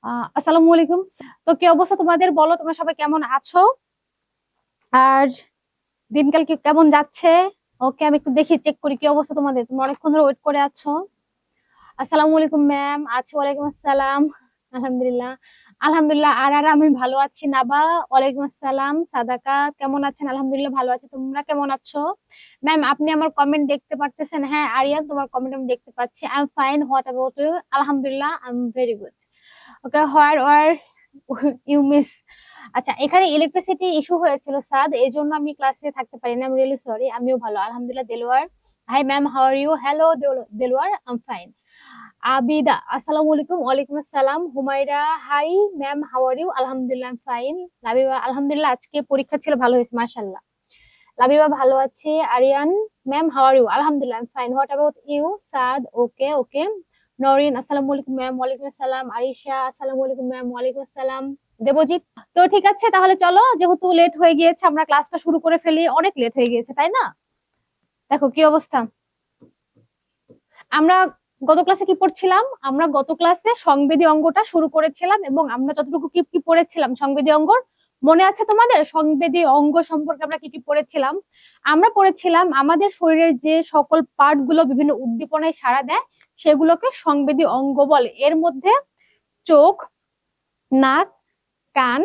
আসসালামু আলাইকুম। তো কি অবস্থা তোমাদের, বলো তোমরা সবাই কেমন আছো? আর দিনকাল কি কেমন যাচ্ছে? ওকে, আমি একটু দেখি, চেক করি কি অবস্থা তোমাদের। তোমরা অনেকক্ষণ ধরে ওয়েট করে আছো। আসসালামু আলাইকুম ম্যাম। আছি, ওয়ালাইকুম আসসালাম। আলহামদুলিল্লাহ। আলহামদুলিল্লাহ। আর আমি ভালো আছি। নাবা, ওয়ালাইকুম আসসালাম। সাদাকা, কেমন আছেন? আলহামদুলিল্লাহ ভালো আছি। তোমরা কেমন আছো? ম্যাম, আপনি আমার কমেন্ট দেখতে পারতেছেন? হ্যাঁ আরিয়ান, তোমার কমেন্ট আমি দেখতে পাচ্ছি। I am fine, what about you? আলহামদুলিল্লাহ, I am very good. Okay, where are you miss? আচ্ছা, এখানে ইলেকট্রিসিটি ইস্যু হয়েছিল সাদ, এই জন্য আমি ক্লাসে থাকতে পারি না। আমি রিয়েলি সরি। আমিও ভালো, আলহামদুলিল্লাহ। Delwar, hi ma'am, how are you? Hello Delwar, I am fine. Abida, আসসালামু আলাইকুম। ওয়ালাইকুম আসসালাম। Humaira, hi ma'am, how are you? আলহামদুলিল্লাহ, আই এম ফাইন। লাবিবা, আলহামদুলিল্লাহ, আজকে পরীক্ষা ছিল, ভালো হয়েছে মাশাআল্লাহ। লাবিবা, ভালো আছি। Aryan ma'am, how are you? আলহামদুলিল্লাহ, I am fine. What about you? Saad, okay okay. Norin, আসসালামু আলাইকুম ম্যাম। ওয়ালাইকুম আসসালাম। আরিশা, আসসালামু আলাইকুম ম্যাম। ওয়ালাইকুম আসসালাম। দেবজিৎ, তো ঠিক আছে, তাহলে চলো, যেহেতু লেট হয়ে গিয়েছে আমরা ক্লাসটা শুরু করে ফেলি। অনেক লেট হয়ে গিয়েছে, তাই না? দেখো কি অবস্থা। আমরা গত ক্লাসে কি পড়ছিলাম? আমরা গত ক্লাসে সংবেদী অঙ্গটা শুরু করেছিলাম, এবং আমরা যতটুকু কি কি পড়েছিলাম সংবেদী অঙ্গর, মনে আছে তোমাদের? সংবেদী অঙ্গ সম্পর্কে আমরা কি কি পড়েছিলাম? আমরা পড়েছিলাম আমাদের শরীরের যে সকল পার্ট গুলো বিভিন্ন উদ্দীপনায় সাড়া দেয়, সেগুলোকে সংবেদী অঙ্গ বলে। এর মধ্যে চোখ, নাক, কান,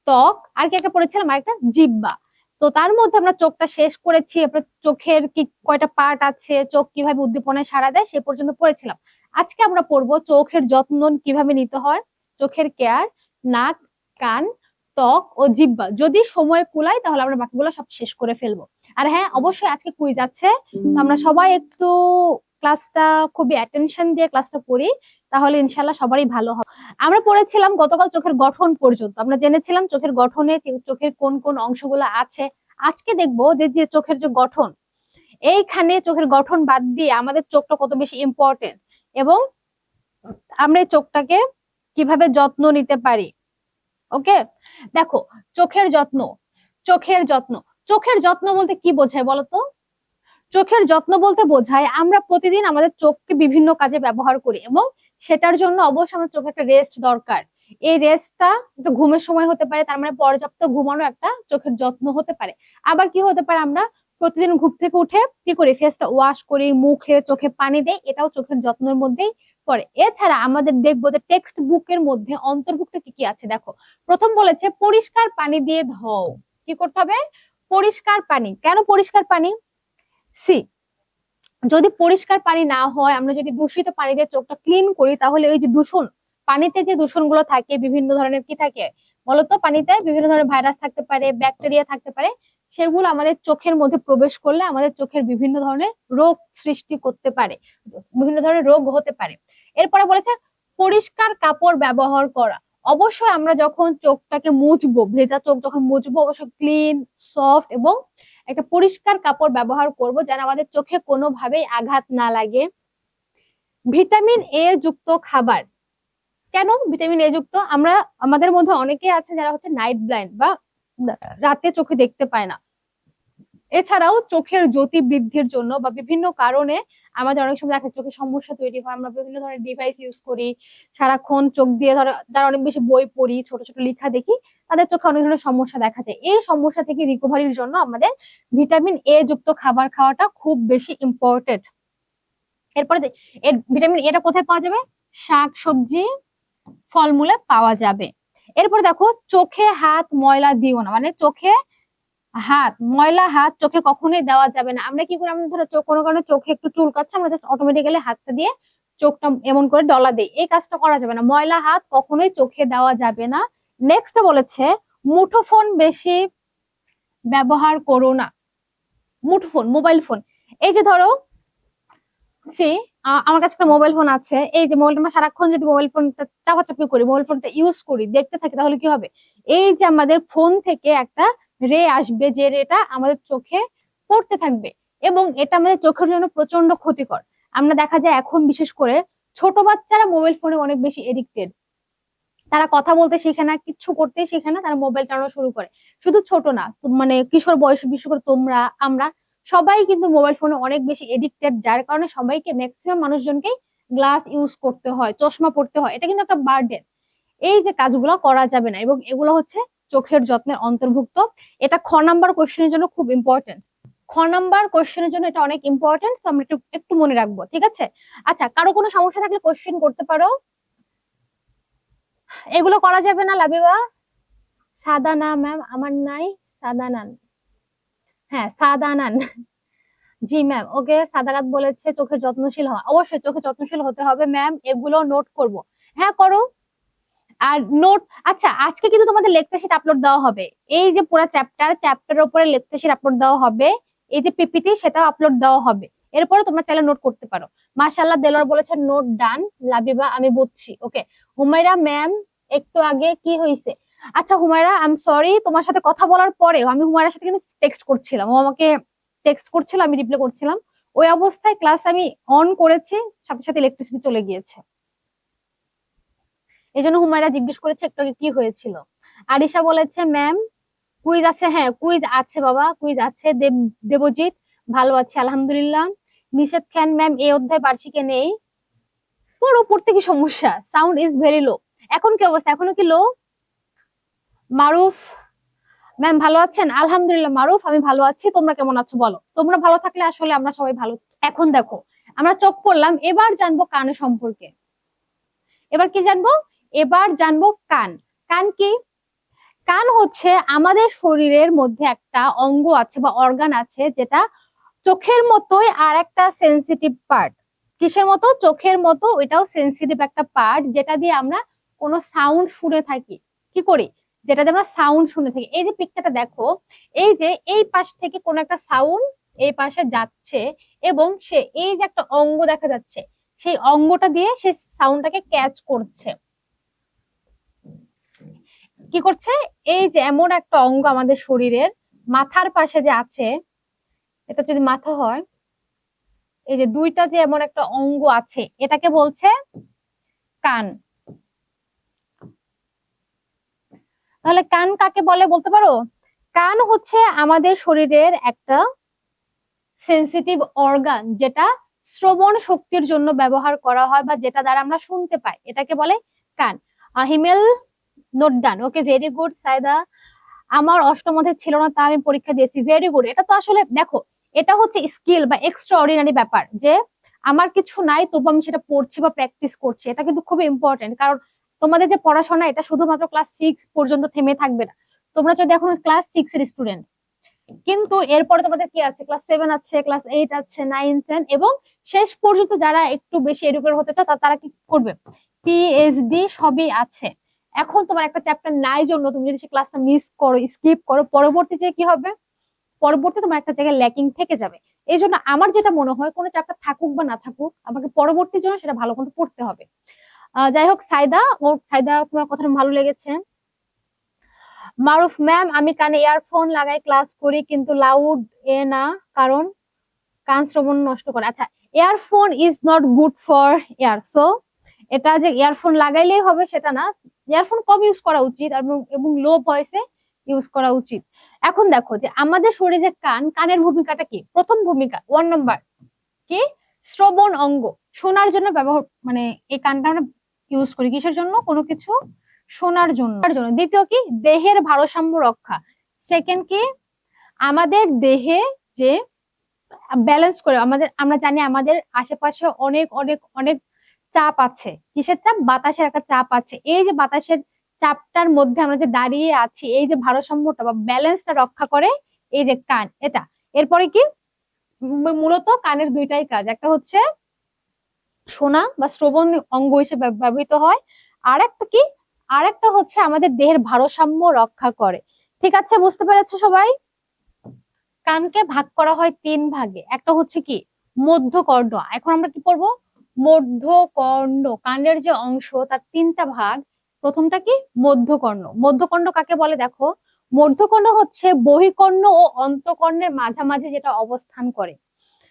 ত্বক, আর কি একটা পড়েছিলাম, আর একটা জিহ্বা। তো তার মধ্যে আমরা চোখটা শেষ করেছি, এরপর চোখের কি কয়টা পার্ট আছে, চোখ কিভাবে উদ্দীপনায় সাড়া দেয় সে পর্যন্ত পড়েছিলাম। আজকে আমরা পড়বো চোখের যত্ন কিভাবে নিতে হয়, চোখের কেয়ার, নাক, কান, ত্বক ও জিহ্বা। যদি সময় কুলায় তাহলে আমরা বাকিগুলো সব শেষ করে ফেলবো। আর হ্যাঁ, অবশ্যই আজকে কুইজ আছে, তো আমরা সবাই একটু ক্লাসটা খুবই অ্যাটেনশন দিয়ে ক্লাসটা পড়ি, তাহলে ইনশাল্লাহ সবারই ভালো হবে। আমরা পড়েছিলাম গতকাল চোখের গঠন পর্যন্ত, আমরা জেনেছিলাম চোখের গঠনে চোখের কোন কোন অংশগুলো আছে। আজকে দেখবো যে যে চোখের যে গঠন, এইখানে চোখের গঠন বাদ দিয়ে আমাদের চোখটা কত বেশি ইম্পর্টেন্ট, এবং আমরা এই চোখটাকে কিভাবে যত্ন নিতে পারি। ওকে, দেখো, চোখের যত্ন। চোখের যত্ন, চোখের যত্ন বলতে কি বোঝায় বলতো? চোখের যত্ন বলতে বোঝায় আমরা প্রতিদিন আমাদের চোখকে বিভিন্ন কাজে ব্যবহার করি, এবং সেটার জন্য অবশ্যই আমাদের চোখে একটা রেস্ট দরকার। এই রেস্টটা একটা ঘুমের সময় হতে পারে, তার মানে পর্যাপ্ত ঘুমানো একটা চোখের যত্ন হতে পারে। আবার কি হতে পারে, আমরা প্রতিদিন ঘুম থেকে উঠে কি করি, ফেসটা ওয়াশ করি, মুখে চোখে পানি দেই, এটাও চোখের যত্নের মধ্যেই পড়ে। এছাড়া আমাদের দেখবো যে টেক্সট বুকের মধ্যে অন্তর্ভুক্ত কি কি আছে। দেখো, প্রথম বলেছে পরিষ্কার পানি দিয়ে ধোও। কি করতে হবে? পরিষ্কার পানি। কেন পরিষ্কার পানি? সি, যদি পরিষ্কার পানি না হয়, আমরা যদি দূষিত পানি দিয়ে চোখটা ক্লিন করি, তাহলে ওই যে দূষণ, পানিতে যে দূষণগুলো থাকে, বিভিন্ন ধরনের কি থাকে বলতো, পানিতে বিভিন্ন ধরনের ভাইরাস থাকতে পারে, ব্যাকটেরিয়া থাকতে পারে, সেগুলো আমাদের চোখের মধ্যে প্রবেশ করলে আমাদের চোখের বিভিন্ন ধরনের রোগ সৃষ্টি করতে পারে, বিভিন্ন ধরনের রোগ হতে পারে। এরপরে বলেছে পরিষ্কার কাপড় ব্যবহার করা। অবশ্যই আমরা যখন চোখটাকে মুছবো, ভেজা চোখ যখন মুছবো, অবশ্যই ক্লিন, সফট এবং একটা পরিষ্কার কাপড় ব্যবহার করব, যেন আমাদের চোখে কোনোভাবেই আঘাত না লাগে। ভিটামিন এ যুক্ত খাবার। কেন ভিটামিন এ যুক্ত? আমরা, আমাদের মধ্যে অনেকে আছে যারা হচ্ছে নাইট ব্লাইন্ড, বা রাতে চোখে দেখতে পায় না। এছাড়াও চোখের জ্যোতি বৃদ্ধির জন্য বা বিভিন্ন কারণে আমাদের অনেক সময় দেখা চোখের সমস্যা তৈরি হয়, আমরা বিভিন্ন ধরনের ডিভাইস ইউজ করি, সারাক্ষণ চোখ দিয়ে, ধরো যারা অনেক বেশি বই পড়ি, ছোট ছোট লেখা দেখি, তাদের চোখে অনেক ধরনের সমস্যা দেখা যায়। এই সমস্যা থেকে রিকভারির জন্য আমাদের ভিটামিন এ যুক্ত খাবার খাওয়াটা খুব বেশি ইম্পর্টেন্ট। এরপরে এর ভিটামিন এটা কোথায় পাওয়া যাবে? শাক সবজি, ফলমূলে পাওয়া যাবে। এরপর দেখো, চোখে হাত ময়লা দিও না, মানে চোখে হাত, ময়লা হাত চোখে কখনোই দেওয়া যাবে না। আমরা কি করি, আমাদের ধরো চোখ কোনো কারণে চোখে একটু চুলকাচ্ছে, আমরা জাস্ট অটোমেটিক্যালি হাতটা দিয়ে চোখটা এমন করে ডলা দেই, এই কাজটা করা যাবে না। ময়লা হাত কখনোই চোখে দেওয়া যাবে না। নেক্সট বলেছে মুঠোফোন বেশি ব্যবহার করো না। মুঠোফোন, মোবাইল ফোন, এই যে ধরো সি, আমার কাছে একটা মোবাইল ফোন আছে, এই যে মোবাইল আমরা সারাক্ষণ যদি মোবাইল ফোনটা চাপাচাপি করি, মোবাইল ফোনটা ইউজ করি, দেখতে থাকি, তাহলে কি হবে? এই যে আমাদের ফোন থেকে একটা রে আসবে, যে রেটা আমাদের চোখে পড়তে থাকবে, এবং এটা আমাদের চোখের জন্য প্রচন্ড ক্ষতিকর। আমরা দেখা যায় এখন বিশেষ করে ছোট বাচ্চারা মোবাইল ফোনে অনেক বেশি এডিক্টেড। তারা কথা বলতে শেখে না, কিচ্ছু করতে শেখে না, তারা মোবাইল চালানো শুরু করে। শুধু ছোট না, মানে কিশোর বয়স, বিশেষ করে তোমরা, আমরা সবাই কিন্তু মোবাইল ফোনে অনেক বেশি এডিক্টেড, যার কারণে সবাইকে, ম্যাক্সিমাম মানুষজনকে গ্লাস ইউজ করতে হয়, চশমা পড়তে হয়, এটা কিন্তু একটা বার্ডেন। এই যে কাজগুলো করা যাবে না, এবং এগুলো হচ্ছে চোখের যত্নের অন্তর্ভুক্ত। এটা খ নাম্বার কোশ্চেনের জন্য খুব ইম্পর্টেন্ট। খ নাম্বার কোশ্চেনের জন্য এটা অনেক ইম্পর্টেন্ট, তো আমরা একটু একটু মনে রাখবো, ঠিক আছে? আচ্ছা, কারো কোনো সমস্যা থাকলে কোশ্চেন করতে পারো। এগুলো করা যাবে না লাবিবা? সাদা না ম্যাম, আমার নাই সাদানান। হ্যাঁ, সাদানান। জি ম্যাম, ওকে। সাদাকাত বলেছে চোখের যত্নশীল হওয়া, অবশ্যই চোখের যত্নশীল হতে হবে ম্যাম, এগুলো নোট করব। হ্যাঁ, করো। আর নোট, আচ্ছা আজকে কিন্তু তোমাদের লেকচার শিট আপলোড দেওয়া হবে। এই যে পুরো চ্যাপ্টারের উপরে লেকচার শিট আপলোড দেওয়া হবে, এই যে পিপিটি সেটাও আপলোড দেওয়া হবে। এরপরে তোমরা চাইলে নোট করতে পারো। মাশাআল্লাহ, দেলোয়ার বলেছে নোট ডান। লাবিবা, আমি বুঝছি, ওকে। হুমায়রা ম্যাম, একটু আগে কি হয়েছে? আচ্ছা হুমায়রা, আই এম সরি, তোমার সাথে কথা বলার পরেও আমি হুমায়রার সাথে কিন্তু টেক্সট করছিলাম, ও আমাকে টেক্সট করছিল, আমি রিপ্লাই করছিলাম। ওই অবস্থায় ক্লাস আমি অন করেছি, সাথে সাথে ইলেকট্রিসিটি চলে গিয়েছে। এই জন্য হুমায়রা জিজ্ঞেস করেছে একটু আগে কি হয়েছিল। আরিশা বলেছে ম্যাম কুইজ আছে। হ্যাঁ, কুইজ আছে বাবা, কুইজ আছে। দেবজিৎ, ভালো আছে আলহামদুলিল্লাহ। নিষেধ খান ম্যাম, এই অধ্যায় বার্ষিকে নেই। পড়ো, পড়তে কি সমস্যা? Sound is very low. এখন কি অবস্থা, এখনো কি লো? মারুফ ম্যাম ভালো আছেন? আলহামদুলিল্লাহ মারুফ, আমি ভালো আছি। তোমরা কেমন আছো বলো? তোমরা ভালো থাকলে আসলে আমরা সবাই ভালো। এখন দেখো, আমরা চোখ পড়লাম, এবার জানবো কান সম্পর্কে। এবার কি জানবো? এবার জানবো কান। কান কি? কান হচ্ছে আমাদের শরীরের মধ্যে একটা অঙ্গ আছে বা অর্গান আছে, যেটা চোখের মতোই আর একটা সেন্সিটিভ পার্ট। কিসের মতো? চোখের মতো, ওইটাও সেন্সিটিভ একটা পার্ট, যেটা দিয়ে আমরা কোনো সাউন্ড শুনে থাকি। কি করি? যেটা দিয়ে আমরা সাউন্ড শুনে থাকি। এই যে পিকচারটা দেখো, এই যে এই পাশ থেকে কোন একটা সাউন্ড এই পাশে যাচ্ছে, এবং সে এই যে একটা অঙ্গ দেখা যাচ্ছে, সেই অঙ্গটা দিয়ে সে সাউন্ডটাকে ক্যাচ করছে। কি করছে? এই যে এমন একটা অঙ্গ আমাদের শরীরের মাথার পাশে যে আছে, এটা যদি মাথা হয়, এই যে দুইটা যে এমন একটা অঙ্গ আছে, এটাকে বলছে কান। তাহলে কান কাকে বলে বলতে পারো? কান হচ্ছে আমাদের শরীরের একটা সেন্সিটিভ অর্গান, যেটা শ্রবণ শক্তির জন্য ব্যবহার করা হয়, বা যেটা দ্বারা আমরা শুনতে পাই, এটাকে বলে কান। হিমেল, নোট ডান, ওকে, ভেরি গুড। সাইদা, আমার অষ্টম অধ্যায় ছিল না, তা আমি পরীক্ষা দিয়েছি, ভেরি গুড। এটা তো আসলে দেখো, এটা হচ্ছে স্কিল বা এক্সট্রা অর্ডিনারি ব্যাপার, যে আমার কিছু নাই তবু আমি সেটা পড়ছি বা প্র্যাকটিস করছি। এটা কিন্তু খুবই ইম্পর্টেন্ট, কারণ তোমাদের যে পড়াশোনা, এটা শুধুমাত্র ক্লাস 6 পর্যন্ত থেমে থাকবে না। তোমরা যদি এখন ক্লাস 6 এর স্টুডেন্ট, কিন্তু এরপরে তোমাদের কি আছে? ক্লাস 7 আছে, ক্লাস 8 আছে, 9, 10, এবং শেষ পর্যন্ত যারা একটু বেশি এডুকেটেড হতে চাও তারা কি করবে? পিএইচডি সবই আছে। এখন তোমার একটা চ্যাপ্টার নাই জন্য তুমি যদি সেই ক্লাসটা মিস করো, স্কিপ করো, পরবর্তী যে কি হবে? পরবর্তী তোমার একটা জায়গায় ল্যাকিং থেকে যাবে। এই জন্য আমার যেটা মনে হয়, কোনো চ্যাপ্টার থাকুক বা না থাকুক, আমাকে পরবর্তীর জন্য সেটা ভালো মতো পড়তে হবে। যাই হোক, সাইদা, সাইদা তোমার কথাটা ভালো লেগেছে। মারুফ ম্যাম, আমি কানে ইয়ারফোন লাগাই ক্লাস করি, কিন্তু লাউড এ না, কারণ কান শ্রবণ নষ্ট করে। আচ্ছা, earphone is not good for year, so এটা যে ইয়ারফোন লাগাইলেই হবে সেটা না। ইয়ারফোন কম ইউজ করা উচিত, এবং লো ভয়েসে ইউজ করা উচিত। এখন দেখো যে আমাদের শরীরে যে কান, কানের ভূমিকাটা কি? প্রথম ভূমিকা 1 নম্বর কি? শ্রবণ অঙ্গ, শোনার জন্য ব্যবহার, মানে এই কানটা আমরা ইউজ করি কিসের জন্য? কোনো কিছু শোনার জন্য। দ্বিতীয় কি? দেহের ভারসাম্য রক্ষা। সেকেন্ড কি? আমাদের দেহে যে ব্যালেন্স করে, আমাদের, আমরা জানি আমাদের আশেপাশে অনেক অনেক অনেক চাপ আছে। কিসের চাপ? বাতাসের একটা চাপ আছে। এই যে বাতাসের চাপটার মধ্যে আমরা যে দাঁড়িয়ে আছি, এই যে ভারসাম্যটা বা ব্যালেন্সটা রক্ষা করে এই যে কান, এটা। এরপরে কি? মূলত কানের দুইটাই কাজ, একটা হচ্ছে শোনা বা শ্রবণ অঙ্গ হিসেবে ব্যবহৃত হয়, আর একটা কি? আর একটা হচ্ছে আমাদের দেহের ভারসাম্য রক্ষা করে। ঠিক আছে, বুঝতে পেরেছো সবাই? কানকে ভাগ করা হয় 3 ভাগে। একটা হচ্ছে কি? মধ্যকর্ণ। এখন আমরা কি করব? মধ্যকর্ণ, কানের যে অংশ তার 3টা ভাগ। প্রথমটা কি? মধ্যকর্ণ। মধ্যকর্ণ কাকে বলে দেখো, মধ্যকর্ণ হচ্ছে বহিকর্ণ ও অন্তকর্ণের মাঝামাঝি যেটা অবস্থান করে।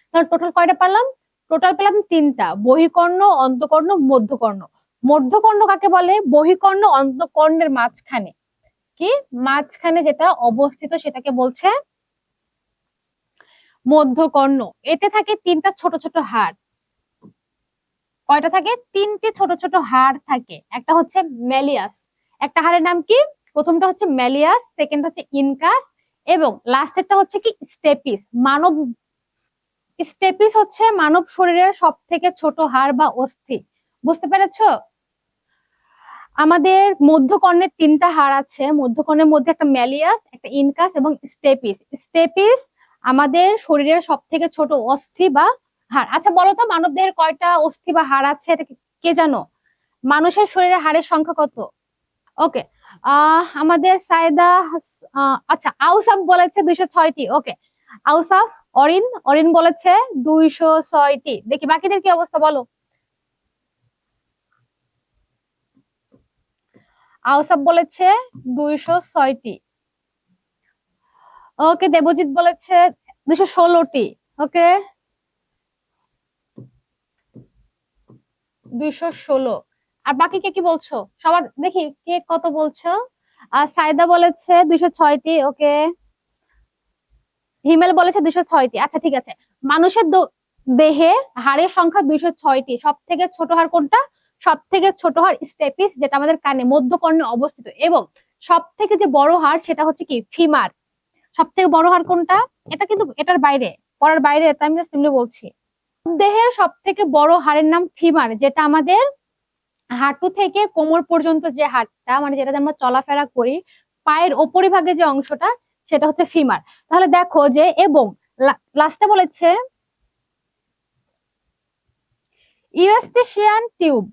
তাহলে টোটাল কয়টা পেলাম? টোটাল পেলাম 3টা, বহিকর্ণ, অন্তকর্ণ, মধ্যকর্ণ। মধ্যকর্ণ কাকে বলে? বহিকর্ণ অন্তকর্ণের মাঝখানে। কি? মাঝখানে যেটা অবস্থিত সেটাকে বলছে মধ্যকর্ণ। এতে থাকে 3টা ছোট ছোট হাড়। কয়টা থাকে? 3টে ছোট ছোট হাড় থাকে। একটা হচ্ছে ম্যালিয়াস, একটা হাড়ের নাম কি? প্রথমটা হচ্ছে ম্যালিয়াস, সেকেন্ড হচ্ছে ইনকাস, এবং লাস্টেরটা হচ্ছে কি? স্টেপিস। স্টেপিস হচ্ছে মানব শরীরের সব থেকে ছোট হাড় বা অস্থি। বুঝতে পেরেছো? আমাদের মধ্যকর্ণের তিনটা হাড় আছে, মধ্যকর্ণের মধ্যে একটা ম্যালিয়াস, একটা ইনকাস এবং স্টেপিস। স্টেপিস আমাদের শরীরের সব থেকে ছোট অস্থি বা হাড়। আচ্ছা বলো তো, মানব দেহের কয়টা অস্থি বা হাড় আছে, এটা কে জানো? মানুষের শরীরে হাড়ের সংখ্যা কত? ওকে, আমাদের সাইদা আচ্ছা আউসাফ বলেছে 206টি। ওকে, আউসাফ, অরিন অরিন বলেছে 206টি। দেখি বাকিদের কি অবস্থা, বলো। আউসাফ বলেছে 206টি। ওকে, দেবজিৎ বলেছে 216টি। ওকে, 216। আর বাকি কে কি বলছো? সবার দেখি কে কত বলছো। সাইদা বলেছে 206টি। ওকে, হিমেল বলেছে 206টি। আচ্ছা ঠিক আছে, মানুষের দেহে হাড়ের সংখ্যা 206টি। সব থেকে ছোট হাড় কোনটা? সব থেকে ছোট হাড় স্টেপিস, যেটা আমাদের কানে মধ্যকর্ণে অবস্থিত। এবং সব থেকে যে বড় হাড় সেটা হচ্ছে কি? ফিমার। সব থেকে বড় হাড় কোনটা? এটা কিন্তু এটার বাইরে, পড়ার বাইরে, তাই আমি জাস্ট এমনি বলছি। দেহের সব থেকে বড় হাড়ের নাম ফিমার, যেটা আমাদের হাঁটু থেকে কোমর পর্যন্ত যে হাড়টা, মানে যেটা আমরা চলাফেরা করি, পায়ের ওপরিভাগে যে অংশটা, সেটা হচ্ছে ফিমার। তাহলে দেখো যে, এবং লাস্টে বলেছে ইউস্টেশিয়ান টিউব।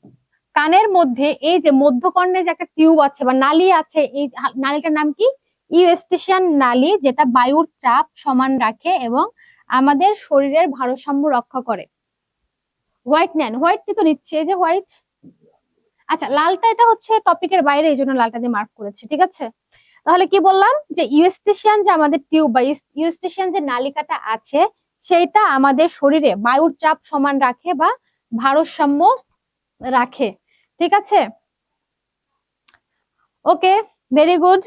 কানের মধ্যে এই যে মধ্যকর্ণে যে একটা টিউব আছে বা নালী আছে, এই নালীটার নাম কি? ইউস্টেশিয়ান নালী, যেটা বায়ুর চাপ সমান রাখে এবং আমাদের শরীরের ভারসাম্য রক্ষা করে। হোয়াইট নেন, হোয়াইট তো নিচ্ছে, এই যে হোয়াইট। আচ্ছা, লালটা এটা হচ্ছে টপিকের বাইরে, এই জন্য লালটা দিয়ে মার্ক করেছে, ঠিক আছে। তাহলে কি বললাম, যে ইউস্টেশিয়ান যে আমাদের টিউব বা ইউস্টেশিয়ান যে নালিকাটা আছে, সেইটা আমাদের শরীরে বায়ুর চাপ সমান রাখে বা ভারসাম্য রাখে, ঠিক আছে। ওকে, ভেরি গুড।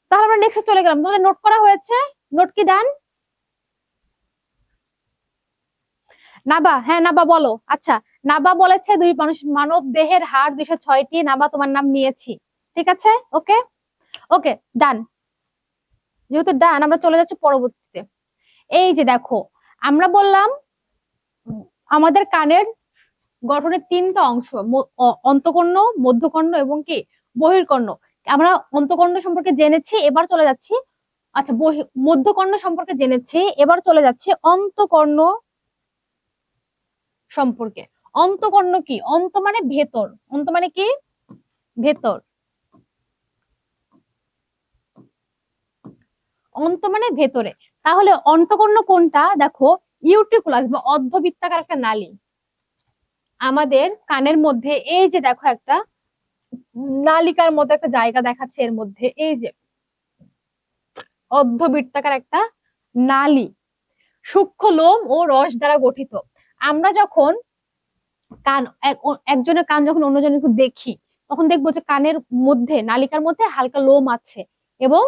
তাহলে আমরা নেক্সট চলে গেলাম। তোমাদের নোট করা হয়েছে? নোট কি ডান? নাবা, হ্যাঁ নাবা বলো। আচ্ছা, নাবা বলেছে মানব দেহের হাড় 206টি। নাবা, তোমার নাম নিয়েছি, ঠিক আছে। ওকে ওকে, ডান। যেহেতু ডান, আমরা চলে যাচ্ছি পরবর্তীতে। এই যে দেখো, আমরা বললাম আমাদের কানের গঠনের তিনটা অংশ, অন্তকর্ণ, মধ্যকর্ণ এবং কি বহির্কর্ণ। আমরা অন্তকর্ণ সম্পর্কে জেনেছি, এবার চলে যাচ্ছি, আচ্ছা মধ্যকর্ণ সম্পর্কে জেনেছি, এবার চলে যাচ্ছি অন্তকর্ণ সম্পর্কে। অন্তকর্ণ কি? অন্ত মানে ভেতর, অন্ত মানে কি? ভেতর। অন্ত মানে ভেতরে। তাহলে অন্তকর্ণ কোনটা? দেখো, ইউট্রিকুলাস বা অর্ধবৃত্তাকার একটা নালী আমাদের কানের মধ্যে। এই যে দেখো, একটা নালিকার মতো একটা জায়গা দেখাচ্ছে এর মধ্যে, এই যে অর্ধবৃত্তাকার একটা নালী, সূক্ষ্ম লোম ও রস দ্বারা গঠিত। আমরা যখন কান একজনের কান যখন অন্যজনের দেখি, তখন দেখবো যে কানের মধ্যে, নালিকার মধ্যে হালকা লোম আছে এবং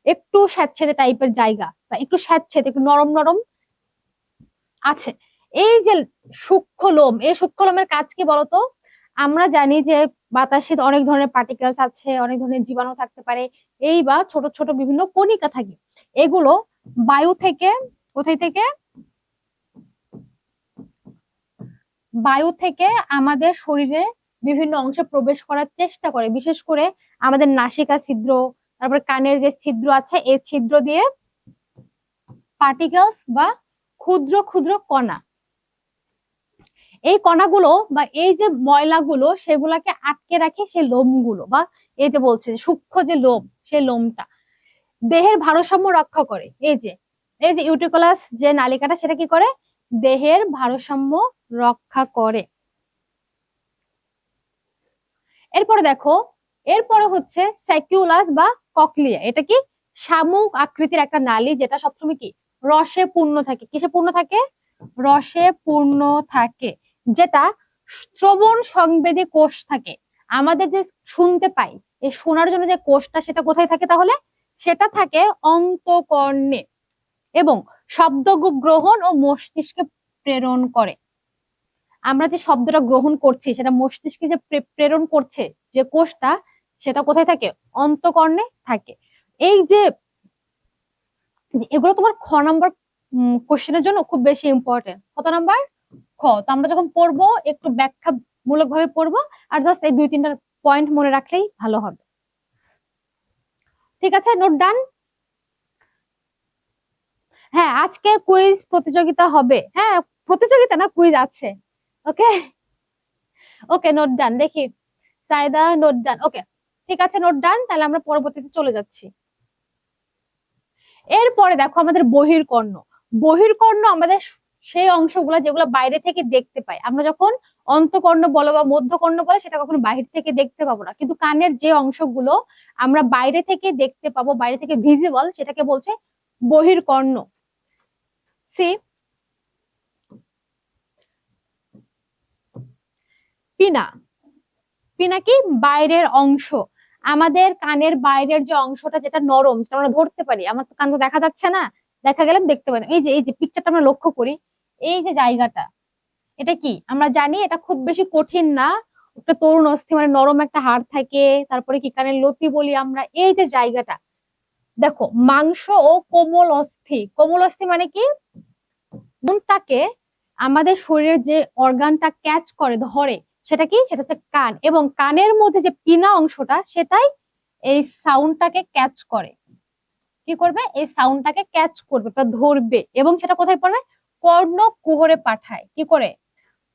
একটু স্যাঁতসেঁতে টাইপের জায়গা, বা একটু স্যাঁতসেঁতে, একটু নরম নরম আছে। এই যে সূক্ষ্ম লোম, এই সূক্ষ্ম লোমের কাজ কি বলতো? আমরা জানি যে বাতাসে অনেক ধরনের পার্টিকেলস আছে, অনেক ধরনের জীবাণু থাকতে পারে, এই বা ছোট ছোট বিভিন্ন কণিকা থাকে। এগুলো বায়ু থেকে, কোথায় থেকে? বায়ু থেকে আমাদের শরীরে বিভিন্ন অংশে প্রবেশ করার চেষ্টা করে, বিশেষ করে আমাদের নাসিকা ছিদ্র, তারপরে কানের যে ছিদ্র আছে, এই ছিদ্র দিয়ে পার্টিকেলস বা ক্ষুদ্র ক্ষুদ্র কণা, এই কণাগুলো বা এই যে ময়লাগুলো, সেগুলাকে আটকে রাখে সেই লোমগুলো, বা এই যে বলছে সূক্ষ্ম যে লোম, সেই লোমটা দেহের ভারসাম্য রক্ষা করে। এই যে ইউটিকুলাস যে নালিকাটা, সেটা কি করে? দেহের ভারসাম্য রক্ষা করে। এরপরে দেখো, এরপরে হচ্ছে স্যাকুলাস বা ককলিয়া। এটা কি? শামুক আকৃতির একটা নালী, যেটা সবসময় কি রসে পূর্ণ থাকে। কিসে পূর্ণ থাকে? রসে পূর্ণ থাকে। যেটা শ্রবণ সংবেদী কোষ থাকে, আমাদের যে শুনতে পাই, এই শোনার জন্য যে কোষটা, সেটা কোথায় থাকে তাহলে? সেটা থাকে অন্তকর্ণে, এবং শব্দ গ্রহণ ও মস্তিষ্কে প্রেরণ করে। আমরা যে শব্দটা গ্রহণ করছি, সেটা মস্তিষ্কে যে প্রেরণ করছে যে কোষটা, সেটা কোথায় থাকে? অন্তঃকর্ণে থাকে। এই যে এগুলো তোমার খ নাম্বার কোশ্চেনের জন্য খুব বেশি ইম্পর্টেন্ট। কত নাম্বার? খ। তো আমরা যখন পড়বো একটু ব্যাখ্যামূলক ভাবে পড়বো, আর জাস্ট এই 2-3টা পয়েন্ট মনে রাখলেই ভালো হবে। ঠিক আছে, নোট ডান। হ্যাঁ, আজকে কুইজ প্রতিযোগিতা হবে। হ্যাঁ, প্রতিযোগিতা না, কুইজ আছে। ওকে ওকে, নোট ডান। দেখি সাইদা নোট ডান। ওকে, ঠিক আছে, নোট ডান। তাহলে আমরা পরবর্তীতে চলে যাচ্ছি। এরপরে দেখো আমাদের বহির্কর্ণ। বহির্কর্ণ আমাদের সেই অংশগুলো যেগুলো বাইরে থেকে দেখতে পাই। আমরা যখন অন্তঃকর্ণ বলো বা মধ্যকর্ণ বলো, সেটা কখনো বাইরে থেকে দেখতে পাবো না, কিন্তু কানের যে অংশগুলো আমরা বাইরে থেকে দেখতে পাবো, বাইরে থেকে ভিজিবল, সেটাকে বলছে বহির্কর্ণ। সি পিনা। পিনা কি? বাইরের অংশ। আমাদের কানের বাইরের যে অংশটা, যেটা নরম, যেটা আমরা ধরতে পারি। আমার তো কান তো দেখা যাচ্ছে না, দেখা গেলে দেখতে পাই না। এই যে পিকচারটা আমরা লক্ষ্য করি, এই যে জায়গাটা, এটা কি? আমরা জানি এটা খুব বেশি কঠিন না, একটা তরুণ অস্থি, মানে নরম একটা হাড় থাকে। তারপরে কি কানের লতি বলি আমরা। এই যে জায়গাটা দেখো, মাংস ও কোমল অস্থি। কোমল অস্থি মানে কি? মনটাকে, আমাদের শরীরের যে অর্গানটা ক্যাচ করে, ধরে, সেটা কি? সেটা হচ্ছে কান। এবং কানের মধ্যে যে পিনা অংশটা, সেটাই এই সাউন্ডটাকে ক্যাচ করে। কি করবে? এই সাউন্ডটাকে ক্যাচ করবে বা ধরবে, এবং সেটা কোথায় পড়বে? কর্ণ কুহরে পাঠায়। কি করে?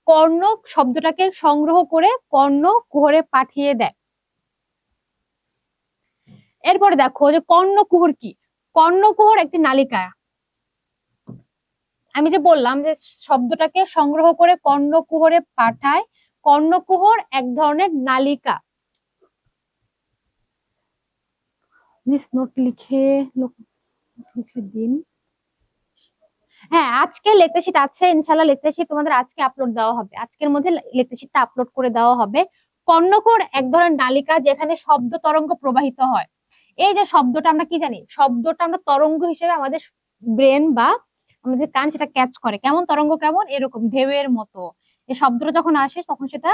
কর্ণ শব্দটাকে সংগ্রহ করে কর্ণ কুহরে পাঠিয়ে দেয়। এরপরে দেখো যে কর্ণকুহর কি? কর্ণকুহর একটি নালিকা। আমি যে বললাম যে শব্দটাকে সংগ্রহ করে কর্ণকুহরে পাঠায়, কর্ণকুহর এক ধরনের নালিকা। নোট লিখে লিখে দিন। হ্যাঁ, আজকে লেকচার শিট আছে, ইনশাআল্লাহ লেকচার শিট তোমাদের আজকে আপলোড দেওয়া হবে। আজকের মধ্যে লেকচার শিটটা আপলোড করে দেওয়া হবে। কর্ণকুহর এক ধরনের নালিকা, যেখানে শব্দ তরঙ্গ প্রবাহিত হয়। এই যে শব্দটা আমরা কি জানি? শব্দটা আমরা তরঙ্গ হিসেবে আমাদের ব্রেন বা আমাদের কান সেটা ক্যাচ করে। কেমন তরঙ্গ? কেমন? এরকম ঢেউয়ের মতো। এই শব্দটা যখন আসে তখন সেটা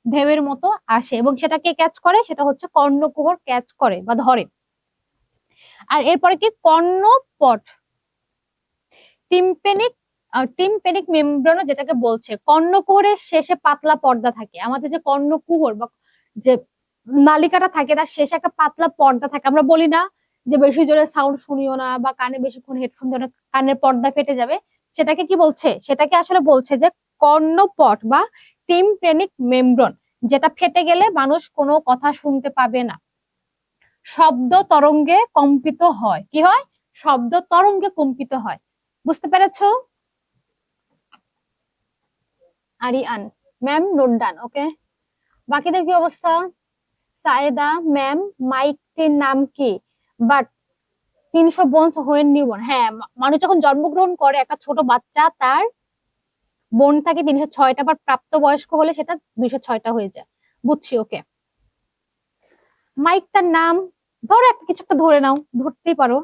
ঢেউয়ের মতো আসে, এবং সেটাকে ক্যাচ করে, সেটা হচ্ছে কর্ণকুহর ক্যাচ করে বা ধরে। আর এরপরে কি? কর্ণপট। টিম্পেনিক টিম্পেনিক মেমব্রেন যেটাকে বলছে। কর্ণকুহরের শেষে পাতলা পর্দা থাকে। আমাদের যে কর্ণকুহর বা যে নালিকাটা থাকে, তার শেষে একটা পাতলা পর্দা থাকে। আমরা বলি না যে বেশি জোরে সাউন্ড শুনিও না, বা কানে বেশিক্ষণ হেডফোন ধরে কানের পর্দা ফেটে যাবে। সেটাকে কি বলছে? সেটাকে আসলে বলছে যে কর্ণপট বা টিম্পেনিক মেমব্রেন, যেটা ফেটে গেলে মানুষ কোনো কথা শুনতে পাবে না। শব্দ তরঙ্গে কম্পিত হয়। কি হয়? শব্দ তরঙ্গে কম্পিত হয়। বুঝতে পেরেছো? আরিয়ান ম্যাম, নোট ডান। ওকে, বাকিদের কি অবস্থা? সায়েদা ম্যাম, মাইকটির নাম কি? But 300 bones when newborn. হ্যাঁ, মানুষ যখন জন্মগ্রহণ করে, একটা ছোট বাচ্চা, তার বোন থাকে 306টা, বাট প্রাপ্তবয়স্ক হলে সেটা 206টা হয়ে যায়। বুঝছি, ওকে। মাইকটার নাম ধরো, একটা কিছু একটা ধরে নাও, ধরতেই পারো।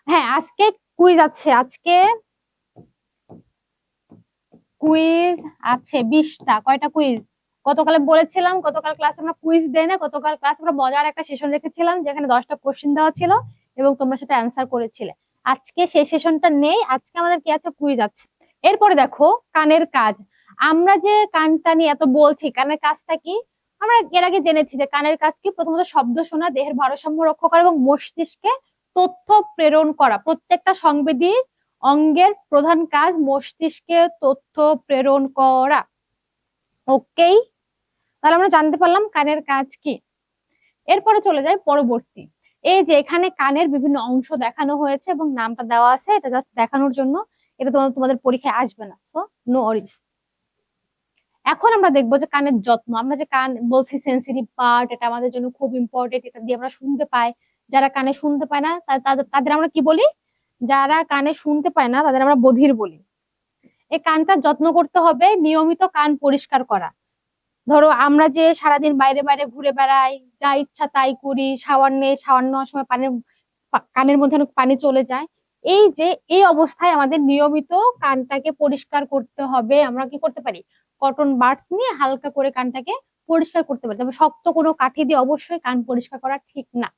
হ্যাঁ, আজকে কুইজ আছে। আজকে কুইজ আছে 20টা। কয়টা কুইজ? গতকালে বলেছিলাম, গতকাল ক্লাস আমরা কুইজ দেই না, গতকাল ক্লাস আমরা মজার একটা সেশন রেখেছিলাম, যেখানে 10টা কোশ্চেন দেওয়া ছিল এবং তোমরা সেটা অ্যান্সার করেছিলে। আজকে সেই সেশনটা নেই, আজকে আমাদের কি আছে? কুইজ আছে। এরপরে দেখো কানের কাজ। আমরা যে কানটা নিয়ে এত বলছি, কানের কাজটা কি? আমরা এর আগে জেনেছি যে কানের কাজ কি। প্রথমত শব্দ শোনা, দেহের ভারসাম্য রক্ষা করা এবং মস্তিষ্কে তথ্য প্রেরণ করা। প্রত্যেকটা সংবেদী অঙ্গের প্রধান কাজ মস্তিষ্কে তথ্য প্রেরণ করা। ওকেই, তাহলে আমরা জানতে পারলাম কানের কাজ কি। এরপরে চলে যায় পরবর্তী। এই যে এখানে কানের বিভিন্ন অংশ দেখানো হয়েছে এবং নামটা দেওয়া আছে, এটা জাস্ট দেখানোর জন্য। এটা তোমাদের পরীক্ষায় আসবে না, সো নো ওয়ারিস। এখন আমরা দেখবো যে কানের যত্ন। আমরা যে কান বলছি সেন্সিটিভ পার্ট, এটা আমাদের জন্য খুব ইম্পর্টেন্ট। এটা দিয়ে আমরা শুনতে পাই। যারা কানে শুনতে পায় না, তাদের আমরা কি বলি? যারা কানে শুনতে পায় না, তাদের আমরা বধির বলি। এই কানটা যত্ন করতে হবে, নিয়মিত কান পরিষ্কার করা। ধরো আমরা যে সারাদিন বাইরে বাইরে ঘুরে বেড়াই, যা ইচ্ছা তাই করি, শাওয়ার নেই, শাওয়ার নেওয়ার সময় কানের মধ্যে অনেক পানি চলে যায়। এই যে এই অবস্থায় আমাদের নিয়মিত কানটাকে পরিষ্কার করতে হবে। আমরা কি করতে পারি? কটন বাডস নিয়ে হালকা করে কানটাকে পরিষ্কার করতে পারি, তবে শক্ত কোনো কাঠি দিয়ে অবশ্যই কান পরিষ্কার করা ঠিক না।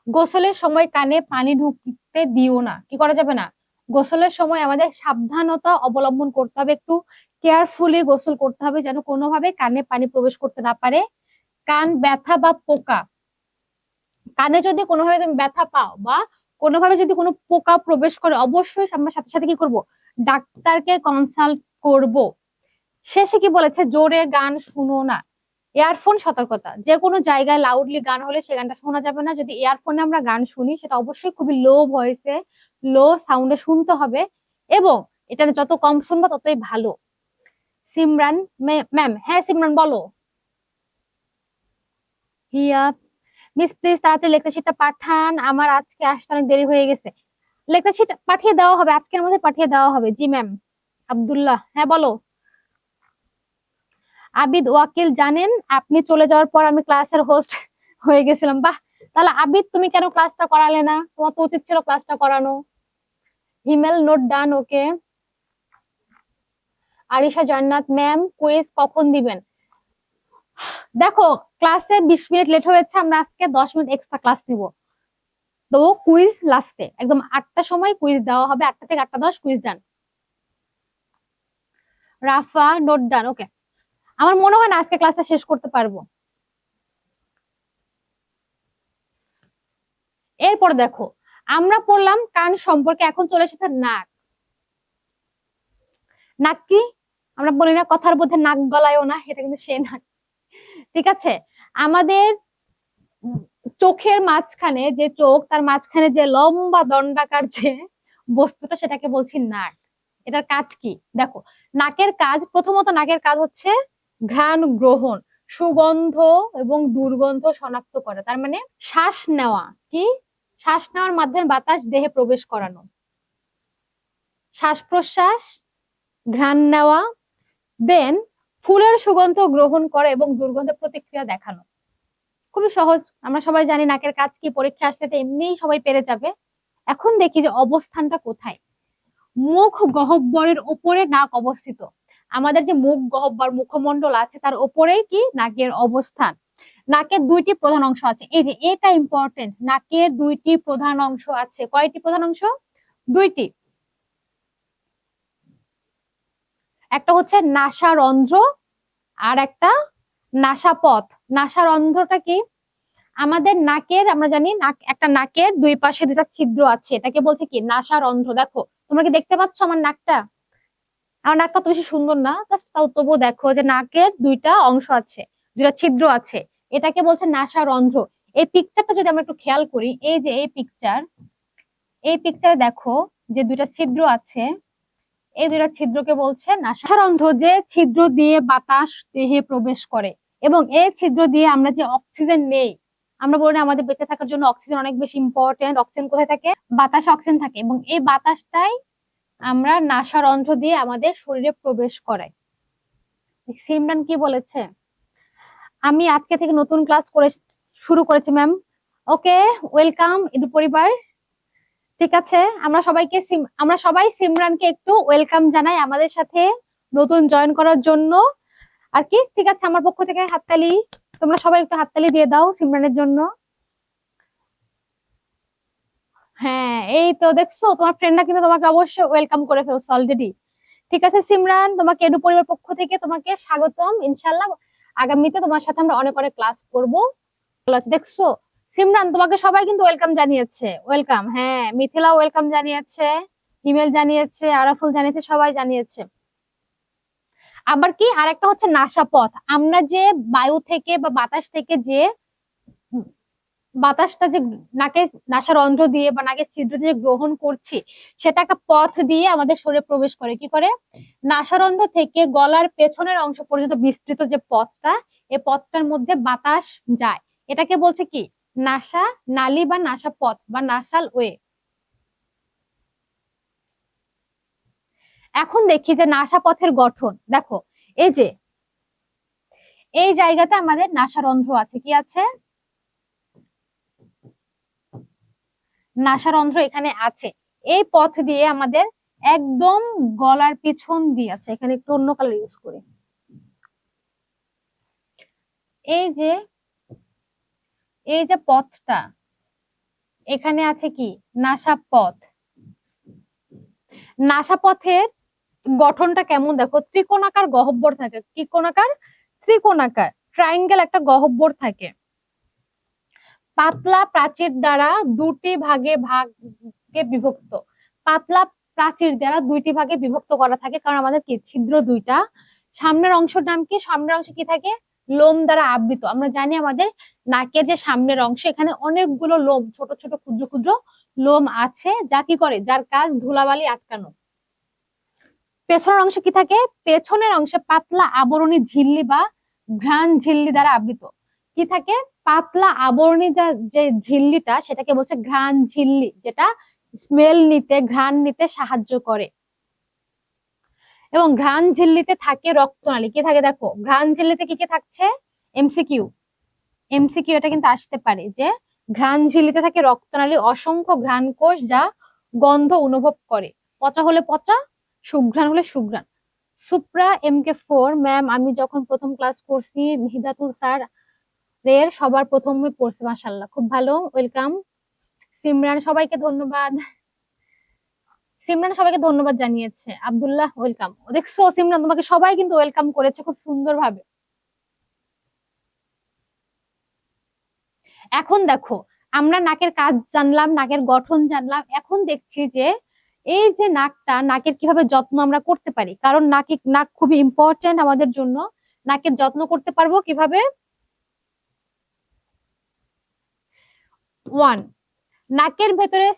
গোসলের সময় কানে পানি ঢুকতে দিও না, কি করা যাবে না? গোসলের সময় আমাদের সাবধানতা অবলম্বন করতে হবে, একটু কেয়ারফুলি গোসল করতে হবে যেন কোনোভাবে কানে পানি প্রবেশ করতে না পারে। কান ব্যথা বা পোকা, কানে যদি কোনোভাবে তুমি ব্যথা পাও বা কোনোভাবে যদি কোনো পোকা প্রবেশ করে, অবশ্যই আমরা সাথে সাথে কি করব? ডাক্তারকে কনসাল্ট করব। শেষে কি বলেছে? জোরে গান শুনো না। ইয়ারফোন সতর্কতা, যে কোনো জায়গায় লাউডলি গান হলে সে গানটা শোনা যাবে না। যদি ইয়ারফোনে আমরা গান শুনি সেটা অবশ্যই খুবই লো ভয়েসে, লো সাউন্ডে শুনতে হবে, এবং এটা যত কম শুনবা ততই ভালো। সিমরান ম্যাম, হ্যাঁ সিমরান বলো। হিয়া মিস প্লিজ তাড়াতাড়ি লেকচার শিটটা পাঠান, আমার আজকে আসতে অনেক দেরি হয়ে গেছে। লেকচার শিট পাঠিয়ে দেওয়া হবে, আজকের মধ্যে পাঠিয়ে দেওয়া হবে। জি ম্যাম। আব্দুল্লাহ, হ্যাঁ বলো। আবিদ ওয়াকিল, জানেন আপনি চলে যাওয়ার পর আমি ক্লাসের হোস্ট হয়ে গেছিলাম। বাহ, তাহলে আবিদ তুমি কেন ক্লাসটা করালে না? তোমার তো উচিত ছিল ক্লাসটা করানো। ইমেল নোট ডান, ওকে। আরিশা জান্নাত ম্যাম, কুইজ কখন দিবেন? দেখো, ক্লাসে 20 মিনিট লেট হয়েছে, আমরা আজকে 10 মিনিট এক্সট্রা ক্লাস নিব। তো কুইজ লাস্টে একদম 8টার সময় কুইজ দেওয়া হবে, 8টা থেকে 8টা 10 কুইজ ডান। রাফা নোট ডান, ওকে। আমার মনে হয় না আজকে ক্লাসটা শেষ করতে পারবো। এরপর দেখো, আমরা পড়লাম কান সম্পর্কে, এখন চলে এসেছে নাক। নাক কি? আমরা বলি না কথার মধ্যে নাক গলায়ও না, এটা কিন্তু সে নাক। ঠিক আছে, আমাদের চোখের মাঝখানে যে চোখ, তার মাঝখানে যে লম্বা দণ্ডাকার যে বস্তুটা, সেটাকে বলছি নাক। এটার কাজ কি? দেখো, নাকের কাজ, প্রথমত নাকের কাজ হচ্ছে ঘ্রাণ গ্রহণ, সুগন্ধ এবং দুর্গন্ধ শনাক্ত করা। তার মানে শ্বাস নেওয়া, কি? শ্বাস নেওয়ার মাধ্যমে বাতাস দেহে প্রবেশ করানো। শ্বাস প্রশ্বাস, ঘ্রাণ নেওয়া, দেন ফুলের সুগন্ধ গ্রহণ করা এবং দুর্গন্ধের প্রতিক্রিয়া দেখানো। খুবই সহজ, আমরা সবাই জানি নাকের কাজ কি, পরীক্ষা আসলে তো এমনিই সবাই পেরে যাবে। এখন দেখি যে অবস্থানটা কোথায়। মুখ গহ্বরের উপরে নাক অবস্থিত। আমাদের যে মুখ গহ্বর, মুখমণ্ডল আছে, তার উপরেই কি নাকের অবস্থান। নাকের 2টি প্রধান অংশ আছে, এই যে এটা ইম্পর্টেন্ট, নাকের 2টি প্রধান অংশ আছে। কয়টি প্রধান অংশ? 2টি। একটা হচ্ছে নাসারন্ধ্র আর একটা নাসাপথ। নাসারন্ধ্রটা কি? আমাদের নাকের, আমরা জানি নাক, একটা নাকের 2 পাশে 2টা ছিদ্র আছে, এটাকে বলছে কি? নাসারন্ধ্র। দেখো, তোমরা কি দেখতে পাচ্ছ আমার নাকটা? আমার নাকটা তো বেশি সুন্দর না, জাস্ট তাও তবুও দেখো যে নাকের 2টা অংশ আছে, 2টা ছিদ্র আছে, এটাকে বলছে নাসারন্ধ্র। এই পিকচারটা যদি আমরা একটু খেয়াল করি, এই যে এই পিকচার, এই পিকচারে দেখো যে 2টা ছিদ্র আছে, এই 2টা ছিদ্রকে বলছে নাসারন্ধ্র। যে ছিদ্র দিয়ে বাতাস দেহে প্রবেশ করে, এবং এই ছিদ্র দিয়ে আমরা যে অক্সিজেন নেই, আমরা বলি আমাদের বেঁচে থাকার জন্য অক্সিজেন অনেক বেশি ইম্পর্টেন্ট। অক্সিজেন কোথায় থাকে? বাতাসে অক্সিজেন থাকে, এবং এই বাতাসটাই আমরা নাসারন্ধ্র দিয়ে আমাদের শরীরে প্রবেশ করাই। সিমরান কি বলেছে? আমি আজকে থেকে নতুন ক্লাস করে শুরু করেছি ম্যাম। ওকে, ওয়েলকাম ইদু পরিবার। ঠিক আছে, আমরা সবাই সিমরানকে একটু ওয়েলকাম জানাই আমাদের সাথে নতুন জয়েন করার জন্য আর কি। ঠিক আছে, আমার পক্ষ থেকে হাততালি, তোমরা সবাই একটু হাততালি দিয়ে দাও সিমরানের জন্য। হ্যাঁ, এই তো দেখছো, তোমার ফ্রেন্ডরা কিন্তু তোমাকে অবশ্যই ওয়েলকাম করে ফেলছে অলরেডি। ঠিক আছে সিমরান, তোমাকে এডু পরিবার পক্ষ থেকে তোমাকে স্বাগতম। ইনশাল্লাহ আগামীতে তোমার সাথে আমরা অনেক অনেক ক্লাস করব। ভালো আছে, দেখছো সিমরান, তোমাকে সবাই কিন্তু ওয়েলকাম জানিয়েছে। ওয়েলকাম, হ্যাঁ, মিথিলা ওয়েলকাম জানিয়েছে, হিমেল জানিয়েছে, আরাফুল জানিয়েছে, সবাই জানিয়েছে। আবার কি আরেকটা হচ্ছে নাসাপথ। আমরা যে বায়ু থেকে বা বাতাস থেকে যে বাতাসটা যে নাকে, নাসারন্ধ্র দিয়ে বা নাকের ছিদ্র দিয়ে গ্রহণ করছি, সেটা একটা পথ দিয়ে আমাদের শরীরে প্রবেশ করে। কি করে? নাসারন্ধ্র থেকে গলার পেছনের অংশ পর্যন্ত বিস্তৃত যে পথটা, এই পথটার মধ্যে বাতাস যায়, এটাকে বলছে কি? নাসা নালী বা নাসা পথ বা নাসাল ওয়ে। এখন দেখি যে নাসা পথের গঠন। দেখো, এই যে এই জায়গাতে আমাদের নাসারন্ধ্র আছে, কি আছে? নাসারন্ধ্র এখানে আছে। এই পথ দিয়ে আমাদের একদম গলার পিছন দিয়ে আছে, এখানে একটু অন্য কালার ইউজ করি, এই যে এই যে পথটা, এখানে আছে কি নাসাপথ। নাসাপথের গঠনটা কেমন দেখো, ত্রিকোণাকার গহ্বর থাকে, ত্রিকোণাকার ট্রায়াঙ্গেল একটা গহ্বর থাকে। পাতলা প্রাচীর দ্বারা দুটি ভাগে বিভক্ত। পাতলা প্রাচীর দ্বারা দুইটি ভাগে বিভক্ত করা থাকে, কারণ আমাদের কি ছিদ্র দুইটা। সামনের অংশের নাম কি, সামনের অংশে কি থাকে, লোম দ্বারা আবৃত। আমরা জানি আমাদের নাকের যে সামনের অংশ, এখানে অনেকগুলো লোম, ছোট ছোট ক্ষুদ্র ক্ষুদ্র লোম আছে, যা কি করে, যার কাজ ধুলাবালি আটকানো। পেছনের অংশে কি থাকে, পেছনের অংশে পাতলা আবরণী ঝিল্লি বা ঘ্রাণ ঝিল্লি দ্বারা আবৃত। কি থাকে, পাতলা আবরণী যে ঝিল্লিটা, সেটাকে বলছে ঘ্রাণ ঝিল্লি, যেটা স্মেল নিতে, ঘ্রাণ নিতে সাহায্য করে। এবং ঘ্রাণ ঝিল্লিতে থাকে রক্তনালী। কি থাকে দেখো, ঘ্রাণ ঝিল্লিতে কি কি থাকছে, এমসিকিউ, এটা কিন্তু আসতে পারে, যে ঘ্রাণ ঝিল্লিতে থাকে রক্তনালী, অসংখ্য ঘ্রাণ কোষ যা গন্ধ অনুভব করে, পচা হলে পচা, সুঘ্রাণ হলে সুঘ্রাণ। সুপ্রা MK4 ম্যাম, আমি যখন প্রথম ক্লাস করছি মিহিদাতুল স্যার এর সবার প্রথমে পড়ছি, মাশাআল্লাহ, খুব ভালো, ওয়েলকাম। সিমরান, সবাইকে ধন্যবাদ। সিমরান সবাইকে ধন্যবাদ জানিয়েছে। আব্দুল্লাহ, ওয়েলকাম। দেখছো সিমরান, তোমাকে সবাই কিন্তু ওয়েলকাম করেছে খুব সুন্দরভাবে। এখন দেখো, আমরা নাকের কাজ জানলাম, নাকের গঠন জানলাম, এখন দেখছি যে এই যে নাকটা, নাকের কিভাবে যত্ন আমরা করতে পারি, কারণ নাক খুবই ইম্পর্টেন্ট আমাদের জন্য। নাকের যত্ন করতে পারবো কিভাবে। 1, নাকের ভেতরে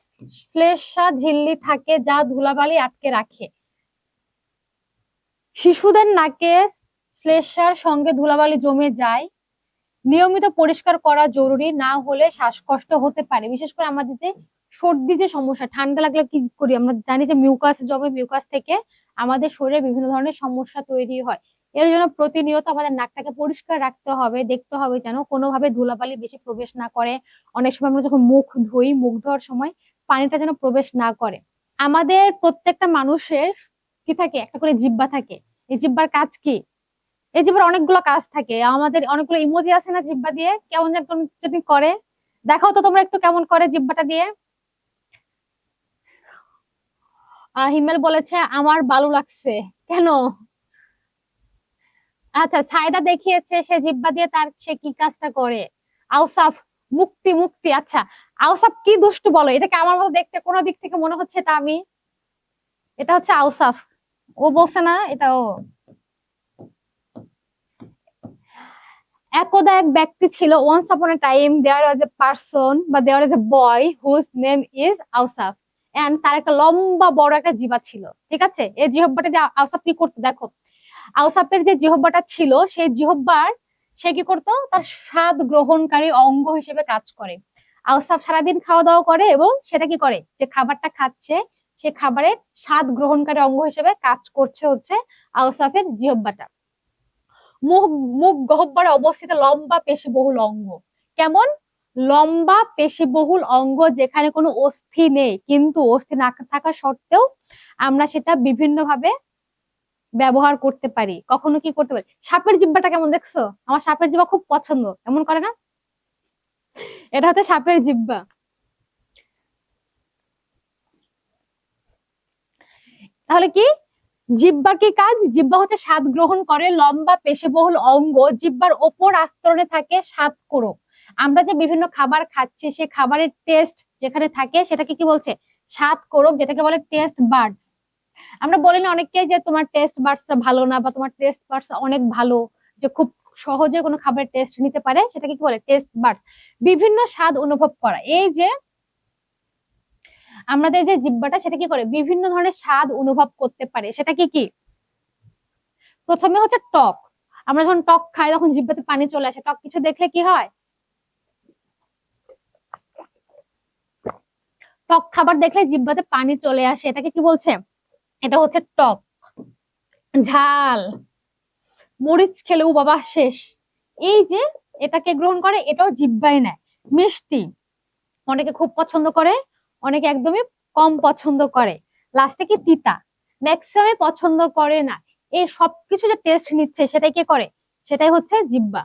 শ্লেষ্মা ঝিল্লি থাকে যা ধুলাবালি আটকে রাখে। শিশুদের নাকে শ্লেষ্মার সঙ্গে ধুলাবালি জমে যায়, নিয়মিত পরিষ্কার করা জরুরি, না হলে শ্বাসকষ্ট হতে পারে। বিশেষ করে আমাদের যে সর্দি যে সমস্যা, ঠান্ডা লাগলে কি করি, আমরা জানি যে মিউকাস জমে, মিউকাস থেকে আমাদের শরীরে বিভিন্ন ধরনের সমস্যা তৈরি হয়। এর জন্য প্রতিনিয়ত আমাদের নাকটাকে পরিষ্কার রাখতে হবে, দেখতে হবে যেন কোনোভাবে ধুলাবালি বেশি প্রবেশ না করে। অনেক সময় আমরা যখন মুখ ধুই, মুখ ধোয়ার সময় পানিটা যেন প্রবেশ না করে। আমাদের প্রত্যেকটা মানুষের কি থাকে, একটা করে জিহ্বা থাকে। এই জিহ্বার কাজ কি, এই জিহ্বার অনেকগুলো কাজ থাকে। আমাদের অনেকগুলো ইমোজি আছে না জিহ্বা দিয়ে, কেমন যদি করে, দেখাও তো তোমরা একটু কেমন করে জিহ্বাটা দিয়ে। হিমেল বলেছে আমার ভালো লাগছে, কেন? আচ্ছা, সাইদা দেখিয়েছে সে জিহ্বা দিয়ে তার সে কি কাজটা করে। আউসাফ, মুক্তি মুক্তি, আচ্ছা। আউসাফ কি দুষ্টু বলো, এটাকে আমার মতো দেখতে কোনো দিক থেকে মনে হচ্ছে এটা আমি? এটা হচ্ছে আউসাফ, ও বলছে না এটা ও। একদা এক ব্যক্তি ছিল, once upon a time there was a person বা there was a boy whose name is Ausaf, and তার একটা লম্বা বড় একটা জিহ্বা ছিল, ঠিক আছে। এই জিহ্বাটা দিয়ে আউসাফ কি করতো দেখো, আউসাফের যে জিহ্বাটা ছিল, সেই জিহ্বার সে কি করতো, তার স্বাদ গ্রহণকারী অঙ্গ হিসেবে কাজ করে। আউসাফ সারাদিন খাওয়া দাওয়া করে এবং সেটা কি করে, যে খাবারটা খাচ্ছে, সে খাবারের স্বাদ গ্রহণকারী অঙ্গ হিসেবে কাজ করছে হচ্ছে আউসাফের জিহ্বাটা। মুখ মুখ গহ্বরে অবস্থিত লম্বা পেশিবহুল অঙ্গ। কেমন? লম্বা পেশিবহুল অঙ্গ, যেখানে কোনো অস্থি নেই, কিন্তু অস্থি না থাকা সত্ত্বেও আমরা সেটা বিভিন্ন ভাবে ব্যবহার করতে পারি। কখনো কি করতে পারি, সাপের জিহ্বাটা কেমন দেখছো, আমার সাপের জিহ্বা খুব পছন্দ, এমন করে না? এটা হচ্ছে সাপের জিহ্বা। তাহলে কি, জিহ্বার কি কাজ, জিহ্বা হচ্ছে স্বাদ গ্রহণ করে, লম্বা পেশিবহুল অঙ্গ, জিহ্বার ওপর আস্তরণে থাকে স্বাদ কোরক। আমরা যে বিভিন্ন খাবার খাচ্ছি, সে খাবারের টেস্ট যেখানে থাকে সেটাকে কি বলছে, স্বাদ কোরক, যেটাকে বলে টেস্ট বাডস। আমরা বলি না অনেককে যে তোমার টেস্ট বাডসটা ভালো না, বা তোমার টেস্ট বাডস অনেক ভালো, যে খুব সহজে কোনো খাবারের টেস্ট নিতে পারে, সেটাকে কি বলে, টেস্ট বাডস। বিভিন্ন স্বাদ অনুভব করা, এই যে আমাদের যে জিহ্বাটা, সেটা কি করে, বিভিন্ন ধরনের স্বাদ অনুভব করতে পারে। সেটা কি কি, প্রথমে হচ্ছে টক। আমরা যখন টক খাই তখন জিহ্বাতে পানি চলে আসে, টক কিছু দেখলে কি হয়, টক খাবার দেখলে জিহ্বাতে পানি চলে আসে, এটাকে কি বলছে, এটা হচ্ছে টক। ঝাল, মরিচ খেলেও বাবা শেষ, এই যে এটাকে গ্রহণ করে, এটাও জিহ্বায় নেয়। মিষ্টি অনেকে খুব পছন্দ করে, অনেকে একদমই কম পছন্দ করে। লাস্টে কি তিতা, ম্যাক্সিমামে পছন্দ করে না। এই সবকিছু যে টেস্ট নিচ্ছে, সেটাই কি করে, সেটাই হচ্ছে জিহ্বা।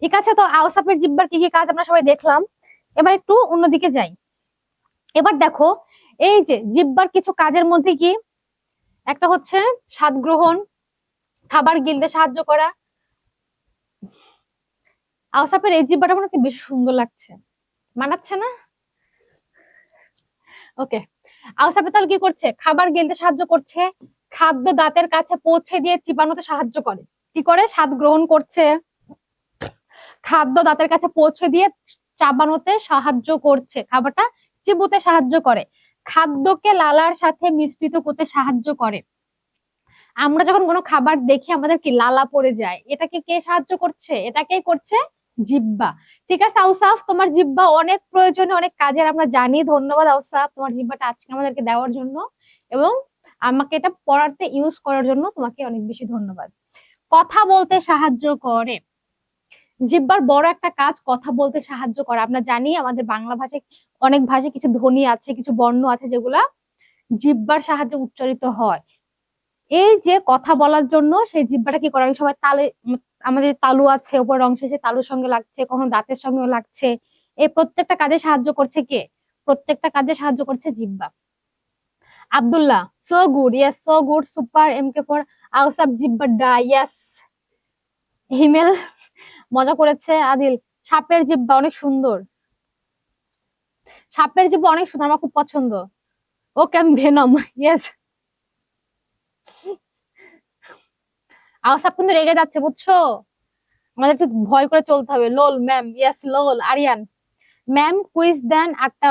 ঠিক আছে, তো আওসাফের জিহ্বার কি কি কাজ আমরা সবাই দেখলাম। এবার একটু অন্যদিকে যাই। এবার দেখো, এই যে জিহ্বার কিছু কাজের মধ্যে কি একটা হচ্ছে স্বাদ গ্রহণ, খাবার গিলতে সাহায্য করা। আওসাফের এই জিহ্বাটা মনে হচ্ছে বেশি সুন্দর লাগছে, মানাচ্ছে না? ওকে, আওসাফে তাহলে কি করছে? খাবার গিলতে সাহায্য করছে, খাদ্য দাঁতের কাছে পৌঁছে দিয়ে চিবানোতে সাহায্য করে। কি করে? স্বাদ গ্রহণ করছে, খাদ্য দাঁতের কাছে পৌঁছে দিয়ে চাবানোতে সাহায্য করছে, খাবারটা চিবুতে সাহায্য করে, খাদ্যকে লালার সাথে মিশ্রিত করতে সাহায্য করে। আমরা যখন কোনো খাবার দেখি আমাদের কি লালা পড়ে যায়, এটাকে কে সাহায্য করছে? এটাকেই করছে জিহ্বা। ঠিক আছে আউসাফ, তোমার জিহ্বা অনেক প্রয়োজনে অনেক কাজের আমরা জানি। ধন্যবাদ আউসাফ তোমার জিহ্বাটা আজকে আমাদেরকে দেওয়ার জন্য এবং আমাকে এটা পড়াতে ইউজ করার জন্য তোমাকে অনেক বেশি ধন্যবাদ। কথা বলতে সাহায্য করে, জিহ্বার বড় একটা কাজ কথা বলতে সাহায্য করা। আমরা জানি আমাদের বাংলা ভাষায় অনেক ভাষায় কিছু ধ্বনি আছে, কিছু বর্ণ আছে যেগুলা জিহ্বার সাহায্যে উচ্চারিত হয়। এই যে কথা বলার জন্য সেই জিহ্বাটা কি করে? অনেক সময় তালে আমাদের তালু আছে উপর অংশে, সে তালুর সঙ্গে লাগছে, কখনো দাঁতের সঙ্গেও লাগছে। এই প্রত্যেকটা কাজে সাহায্য করছে কে? প্রত্যেকটা কাজে সাহায্য করছে জিহ্বা। Abdullah, so good, yes so good, super. এম কে ফর আউসাব জিহ্বা ডা, ইয়েস। হিমেল মজা করেছে। আদিল, সাপের জিহ্বা অনেক সুন্দর, সাপের জিহ্বা অনেক সুন্দর, আমার খুব পছন্দ। ওকে, আমি ভেনম, ইয়েস। আওসাব কিন্তু রেগে যাচ্ছে বুঝছো, আমাদের একটু ভয় করে চলতে হবে। লোল ma'am, yes লোল। Aryan ma'am, quiz দেন, 8টা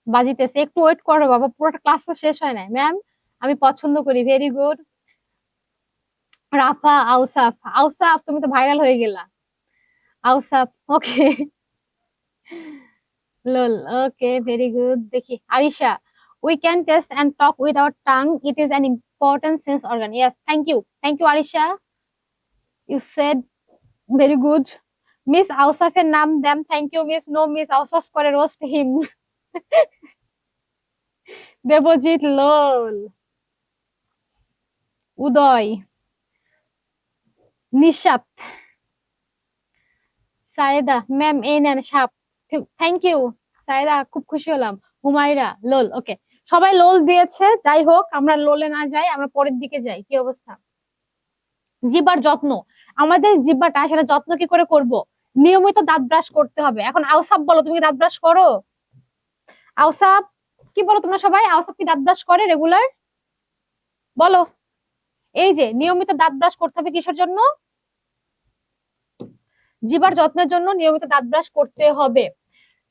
বাজিতেছে, একটু ওয়েট করো বাবা, পুরোটা ক্লাস তো শেষ হয় না। ম্যাম আমি পছন্দ করি, ভেরি গুড। রাফা, আউসাফ, আউসাফ তুমি তো ভাইরাল হয়ে গেলা। আউসাফ ওকে, লোল ওকে, ভেরি গুড। দেখি Arisha, we can taste and talk with our tongue, it is an important sense organ, yes, thank you Arisha, you said very good. Miss আউসাফের নাম them, thank you miss, no miss Ausaf করে roast him. Debjit lol, Uday, Nishat, Sayeda ma'am এই নেন সাপ, thank you Sayeda, খুব খুশি হলাম। হুমায়রা লোল, ওকে, সবাই লোল দিয়েছে। যাই হোক, আমরা লোলে না যাই, আমরা পরের দিকে যাই। কি অবস্থা? জিহ্বার যত্ন, আমাদের জিহ্বাটা সেটা যত্ন কি করে করব? নিয়মিত দাঁত ব্রাশ করতে হবে। এখন আউসাফ বলো, তুমি কি দাঁত ব্রাশ করো? আউসাফ কি বলো তোমরা সবাই, আউসাফ কি দাঁত ব্রাশ করে রেগুলার? বলো। এই যে নিয়মিত দাঁত ব্রাশ করতে হবে কিসের জন্য? জিহ্বার যত্নের জন্য নিয়মিত দাঁত ব্রাশ করতে হবে।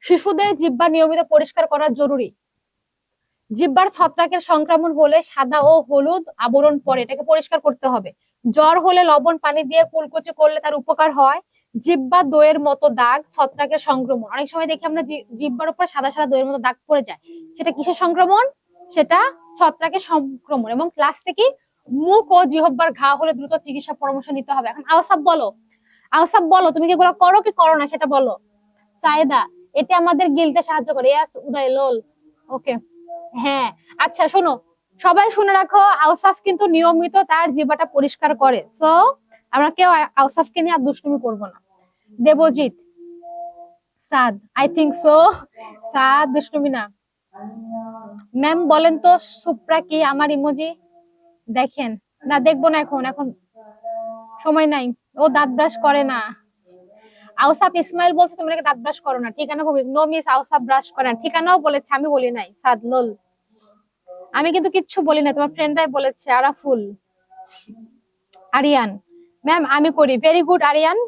শিশুদের জিহ্বা নিয়মিত পরিষ্কার করা জরুরি। জিহ্বার ছত্রাকের সংক্রমণ হলে সাদা ও হলুদ আবরণ পড়ে, এটাকে পরিষ্কার করতে হবে। জ্বর হলে লবণ পানি দিয়ে কুলকুচি করলে তার উপকার হয়। জিহ্বা দইয়ের মতো দাগ, ছত্রাকের সংক্রমণ। অনেক সময় দেখি আমরা জিহ্বার উপর সাদা সাদা দইয়ের মতো দাগ পড়ে যায়, সেটা কিসের সংক্রমণ? সেটা ছত্রাকের সংক্রমণ। এবং লাস্টে কি? মুখ ও জিহ্বার ঘা হলে দ্রুত চিকিৎসা পরামর্শ নিতে হবে। এখন আওসাফ বলো, আওসাফ বলো তুমি কি এগুলো করো কি করো না সেটা বলো। সায়েদা, এটা আমাদের গিলতে সাহায্য করে, ইয়াস। উদয় লোল, ওকে, হ্যাঁ। আচ্ছা শোনো, সবাই শুনে রাখো, আউসাফ কিন্তু নিয়মিত তার জিহ্বাটা পরিষ্কার করে। সো আমরা কেউ আউসাফকে নিয়ে আর দুষ্টুমি করবো না। দেবজিৎ, সাদ, আই থিংক সো, সাদ দুষ্টুমি না। ম্যাম বলেন তো সুপ্রা কি? আমার ইমোজি দেখেন না, দেখবো না, এখন এখন সময় নাই, ও দাঁত ব্রাশ করে না। আউসাফ ইসমাইল বলছে তুমি নাকি দাঁত ব্রাশ করো না, ঠিকানা ভূমি, নো মিস আউসাফ ব্রাশ করে না, ঠিকানাও বলেছে, আমি বলি নাই। সাদ লোল, আমি কিন্তু কিচ্ছু বলি না, তোমার ফ্রেন্ডরাই বলেছে। আরাফুল, আরিয়ান ম্যাম আমি করি, ভেরি গুড আরিয়ান।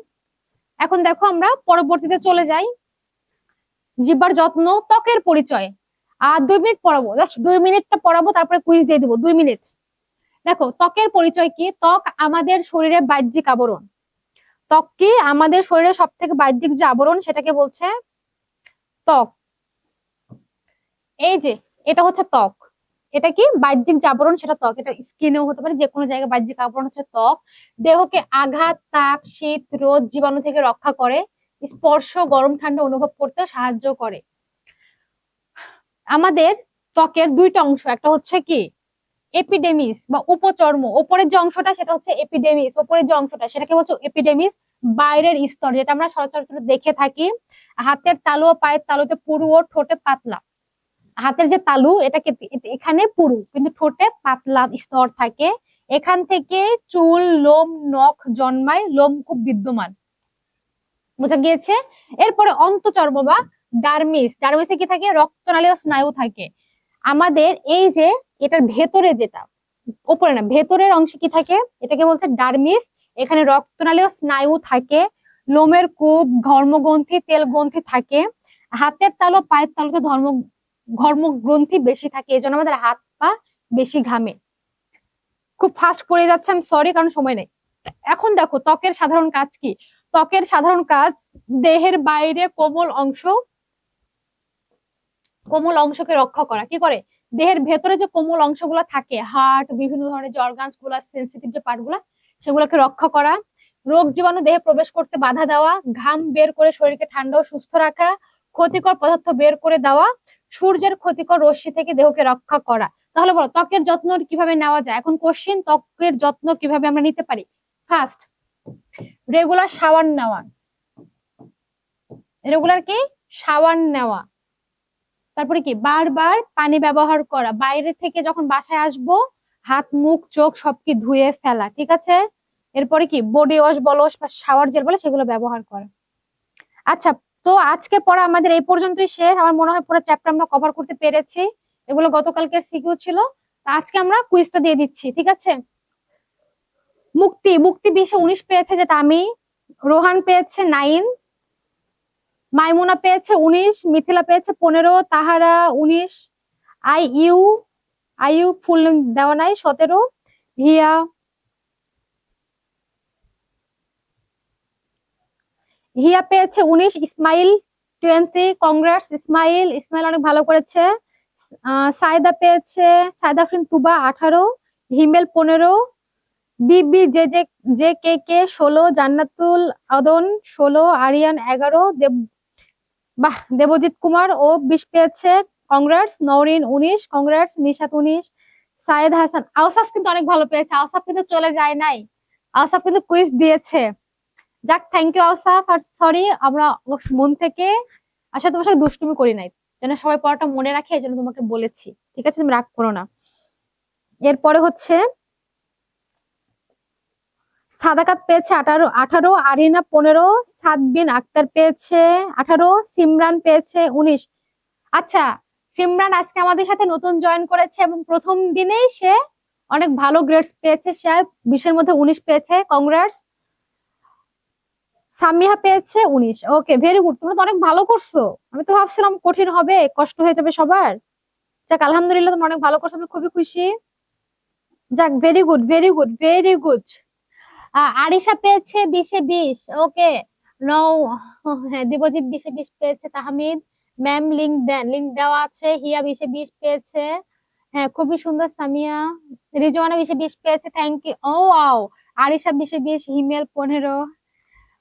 এখন দেখো আমরা পরবর্তীতে চলে যাই। জিহ্বার যত্ন, ত্বকের পরিচয়। 2 মিনিট পড়াবো, জাস্ট 2 মিনিটটা পড়াবো, তারপরে কুইজ দিয়ে দিবো। 2 মিনিট। দেখো ত্বকের পরিচয় কি? ত্বক আমাদের শরীরের বাহ্যিক আবরণ। ত্বক কি? আমাদের শরীরের সব থেকে বাহ্যিক যে আবরণ সেটাকে বলছে ত্বক। এই যে এটা হচ্ছে ত্বক, এটা কি? বাহ্যিক যে আবরণ সেটা ত্বক। এটা স্কিনেও হতে পারে, যে কোনো জায়গায় বাহ্যিক আবরণ হচ্ছে ত্বক। দেহকে আঘাত, তাপ, শীত, রোদ, জীবাণু থেকে রক্ষা করে। স্পর্শ, গরম ঠান্ডা অনুভব করতে সাহায্য করে। আমাদের ত্বকের 2টা অংশ, একটা হচ্ছে কি এপিডেমিস বা উপচর্ম, উপরের যে অংশটা সেটা হচ্ছে এপিডেমিস, উপরের যে অংশটা সেটাকে বলছে এপিডেমিস, বাইরের স্তর, যেটা আমরা সচরাচর দেখে থাকি। হাতের তালু ও পায়ের তালুতে পুরু ও ঠোঁটে পাতলা। হাতের যে তালু এটাকে এখানে পুরু, কিন্তু ঠোঁটে পাতলা স্তর থাকে। এখান থেকে চুল, লোম, নখ জন্মায়, লোমকূপ বিদ্যমান। বোঝা গিয়েছে? এরপরে অন্তঃচর্ম বা ডার্মিস। ডার্মিসে কি থাকে? রক্তনালী ও স্নায়ু থাকে। আমাদের এই যে এটার ভেতরে, যেটা উপরে না, ভেতরের অংশে কি থাকে? এটাকে বলছে ডার্মিস। এখানে রক্তনালী ও স্নায়ু থাকে, লোমের কূপ, ধর্মগ্রন্থি, তেল গ্রন্থি থাকে। হাতের তালু, পায়ের তালুতে ধর্মগ্রন্থি বেশি থাকে, এই জন্য আমাদের হাত পা বেশি ঘামে। খুব ফাস্ট পড়ে যাচ্ছে, আমি সরি, কারণ সময় নেই। এখন দেখো ত্বকের সাধারণ কাজ কি। ত্বকের সাধারণ কাজ, দেহের বাইরে কোমল অংশকে রক্ষা করা। কি করে? দেহের ভেতরে যে কোমল অংশগুলো থাকে, হার্ট, বিভিন্ন ধরনের যে অর্গানস গুলা, সেন্সিটিভ যে পার্ট গুলা, সেগুলোকে রক্ষা করা। রোগ জীবাণু দেহে প্রবেশ করতে বাধা দেওয়া, ঘাম বের করে শরীরকে ঠান্ডা ও সুস্থ রাখা, ক্ষতিকর পদার্থ বের করে দেওয়া, সূর্যের ক্ষতিকর রশ্মি থেকে দেহকে রক্ষা করা। তাহলে বলো ত্বকের যত্ন কিভাবে নেওয়া যায়? এখন কোশ্চিন, ত্বকের যত্ন কিভাবে আমরা নিতে পারি? ফার্স্ট, রেগুলার শাওয়ার নেওয়া। রেগুলার কি? শাওয়ার নেওয়া। তারপরে কি? বারবার পানি ব্যবহার করা। বাইরে থেকে যখন বাসায় আসবো, হাত, মুখ, চোখ সবকি ধুয়ে ফেলা। ঠিক আছে? এরপরে কি? বডি ওয়াশ বলো বা শাওয়ার জেল বলে, সেগুলো ব্যবহার করা। আচ্ছা, তো আজকের পড়া আমাদের এই পর্যন্তই শেষ। আমার মনে হয় পুরো চ্যাপ্টার আমরা কভার করতে পেরেছি। এগুলো গতকালকের সিকিউ ছিল। আজকে আমরা কুইজটা দিয়ে দিচ্ছি, ঠিক আছে? মুক্তি মুক্তি 20-19 পেয়েছে, যেটা আমি। রোহান পেয়েছে 9, মাইমুনা পেয়েছে 19, মিথিলা পেয়েছে 15, তাহারা 19, আইইউ আইইউ ফুল দেওয়া নাই 17, হিয়া হিয়া পেয়েছে 19, ইসমাইল 20। কংগ্রেস ইসমাইল, ইসমাইল অনেক ভালো করেছে। সায়দা পেয়েছে, সায়দা আফরিন তুবা 18, হিমেল 15, বিবি জে জে জে কে কে 16, জান্নাতুল আদন 16, আরিয়ান 11, দেবজিৎ কুমার ও 20 পেয়েছে। কংগ্রেস নওরিন 19, কংগ্রেস নিশাত 19, সায়েদ হাসান। আওসাফ কিন্তু অনেক ভালো পেয়েছে, আওসাফ কিন্তু চলে যায় নাই, আওসাফ কিন্তু কুইজ দিয়েছে। যাক, থ্যাংক ইউ আওসাফ। আর সরি, আমরা মন থেকে আসলে তোমার সাথে দুষ্টুমি করি নাই, যেন সবাই পড়াটা মনে রাখে, এই জন্য তোমাকে বলেছি। ঠিক আছে, তুমি রাগ করো না। এরপরে হচ্ছে সাদাকাত পেয়েছে 18, আরিনা 15, সাদবিন আক্তার পেয়েছে 18, সিমরান পেয়েছে 19। আচ্ছা, সিমরান আজকে আমাদের সাথে নতুন জয়েন করেছে এবং প্রথম দিনেই সে অনেক ভালো গ্রেডস পেয়েছে। সে 20-এর মধ্যে 19 পেয়েছে। কংগ্রেস। সামিহা পেয়েছে 19। ওকে, ভেরি গুড, তোমরা তো অনেক ভালো করছো। আমি তো ভাবছিলাম কঠিন হবে, কষ্ট হয়ে যাবে সবার। যাক, আলহামদুলিল্লাহ, তোমরা অনেক ভালো করছো, আমি খুবই খুশি। যাক, very good, very good, very good. Arisha পেয়েছে 20-এ 20। ওকে, নও। হ্যাঁ, দেবজিৎ 20-এ 20 পেয়েছে। তাহমিদ ম্যাম লিংক দেন, লিংক দেওয়া আছে। হিয়া 20-এ 20 পেয়েছে। হ্যাঁ, খুবই সুন্দর। সামিয়া, রিজওয়ানা 20-এ 20 পেয়েছে, thank you. Oh wow, Arisha 20-এ 20, Himel 15।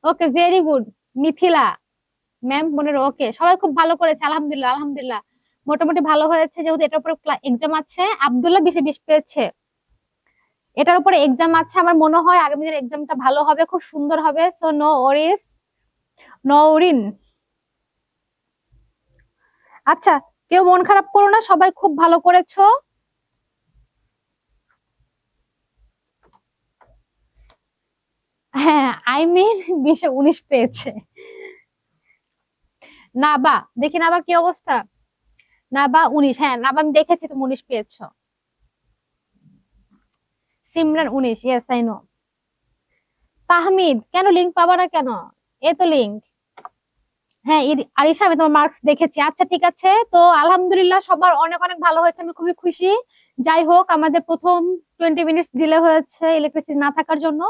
Okay, very good. Mithila ma'am 15। Okay, সবাই খুব ভালো করেছে, আলহামদুলিল্লাহ, আলহামদুলিল্লাহ, মোটামুটি ভালো হয়েছে। যেহেতু এটার উপর এক্সাম আছে, আব্দুল্লাহ 20-এ 20 পেয়েছে। এটার উপরে এক্সাম আছে, আমার মনে হয় আগামী দিনের এক্সামটা ভালো হবে, খুব সুন্দর হবে। So no worries, Nowrin. আচ্ছা, কেউ মন খারাপ করো না, সবাই খুব ভালো করেছো। হ্যাঁ, আই মিন 20-এ 19 পেয়েছে। না বা, দেখি না বা কি অবস্থা। না বা 19, হ্যাঁ না বা আমি দেখেছি তুমি 19 পেয়েছো। Simran 19, yes I know. Tahmid, কেন লিংক পাবা না কেন? এই তো লিংক। হ্যাঁ, আরিশা, আমি তোমার মার্কস দেখেছি। আচ্ছা, ঠিক আছে, তো আলহামদুলিল্লাহ সবার অনেক অনেক ভালো হয়েছে, আমি খুবই খুশি। যাই হোক, আমাদের প্রথম 20 মিনিটস ডিলে হয়েছে ইলেকট্রিসিটি না থাকার জন্য।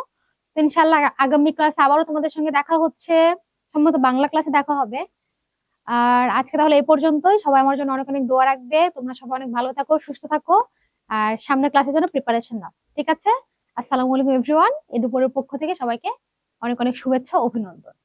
তো ইনশাল্লাহ আগামী ক্লাসে আবারও তোমাদের সঙ্গে দেখা হচ্ছে, সম্ভবত বাংলা ক্লাসে দেখা হবে। আর আজকে তাহলে এই পর্যন্তই। সবাই আমার জন্য অনেক অনেক দোয়া রাখবে। তোমরা সবাই অনেক ভালো থাকো, সুস্থ থাকো, আর সামনের ক্লাসের জন্য প্রিপারেশন নাও। ঠিক আছে? আসসালামু আলাইকুম এভরিওয়ান। এই দুপুরের পক্ষ থেকে সবাইকে অনেক অনেক শুভেচ্ছা, অভিনন্দন।